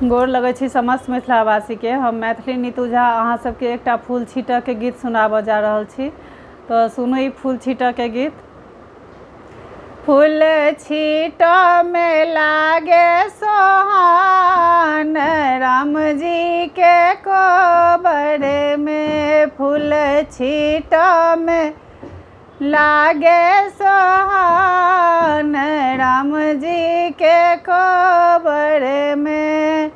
गोर लगै छी समस्त मिथिलावासी के। हम मैथिली नीतू झा अहाँ सबके एकटा फूल छीटऽ के गीत सुनाबऽ जा रहल छी। तो सुनू ई फूल छीटऽ के गीत। फूल छीटऽ में लागे सोहान, राम जी के कोबर में फूल छीटऽ में लागे सोहान, राम जी के कोबर में।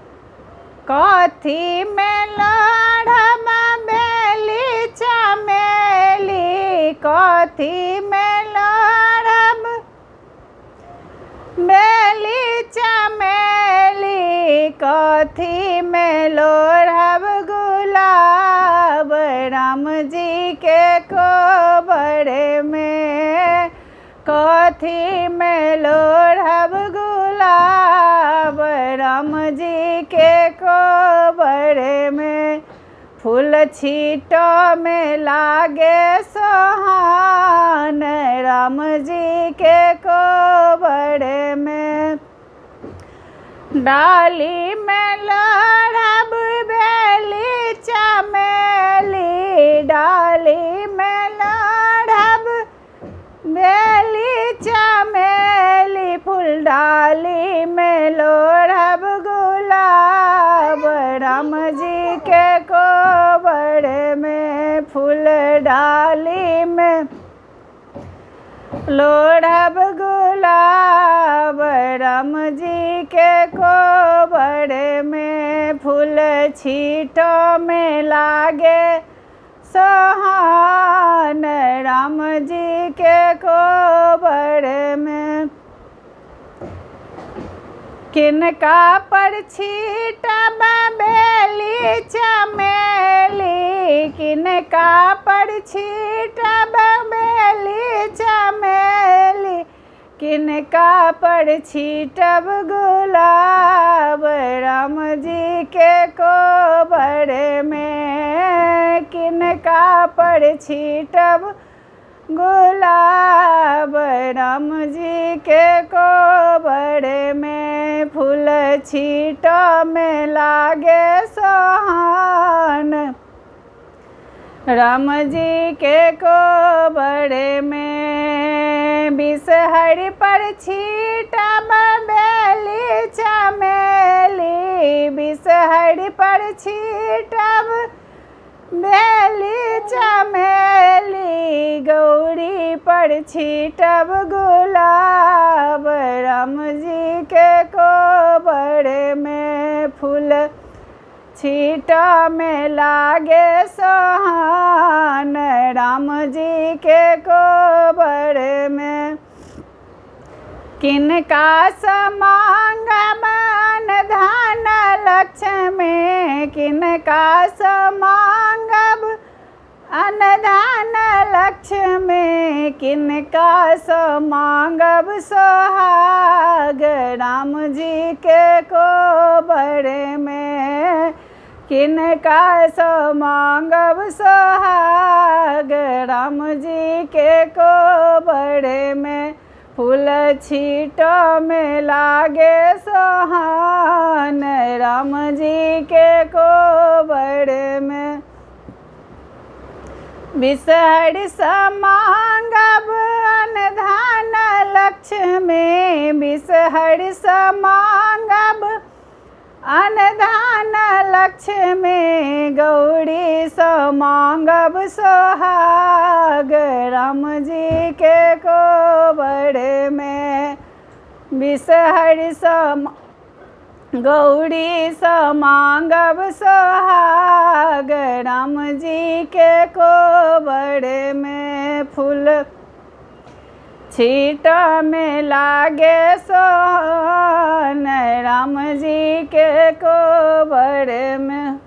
कथी में लड़ब बेली चमेली, कथी में लड़ब बेली चमेली, कथी में लोढ़ब गुलाब, राम जी के कोबर में। कथी में लोढ़ब गुलाब, राम जी के कोबर में। फूल छीटऽ में लागे सोहान, राम जी के कोबर में। डाली में लड़ब बेली चमेली, डाली में लड़ब बेली चमेली, फूल डाली में लोढ़ब गुलाब, राम जी के कोबर में। फूल डाली में लोढ़ब गुलाब, राम जी के कोबर में। फूल छीटऽ में लागे सोहान, राम जी के कोबर में। किनका पर छीटब बेली चमेली, किनका पर छीटब बेली चमेली, किनका पर छीटब गुलाब, राम जी के कोबर में। किनका पर छीटब गुलाब, राम जी के कोबर में। फूल छीटऽ में लागे सोहान, राम जी के कोबर में। बिसहरि पर छीटब बेली चमेली, बिसहरि पर छीटब बेली चमेली, गौरी पर छीटब गुलाब, राम जी के कोबर में। फूल छीटऽ में लागे सोहान, राम जी के कोबर में। किनका सँ मांगब धन लक्ष्मी, किनका सँ मांगब अनधन लक्ष्मी, किनका सँ मांगब सोहाग, राम जी के कोबर में। किनका सँ मांगब सोहाग, राम जी के कोबर में। फूल छीटऽ में लागे सोहान, राम जी के कोबर में। बिसहरि सँ मांगब अनधन लक्ष्मी, बिसहरि सँ मांगब अनधन लक्ष्मी, गौरी सँ मांगब सोहाग, राम जी के कोबर में। बिसहरि सँ गौरी सँ मांगब सोहाग, राम जी के कोबर में। फूल छीटऽ में लागे सोहान, राम जी के कोबर में।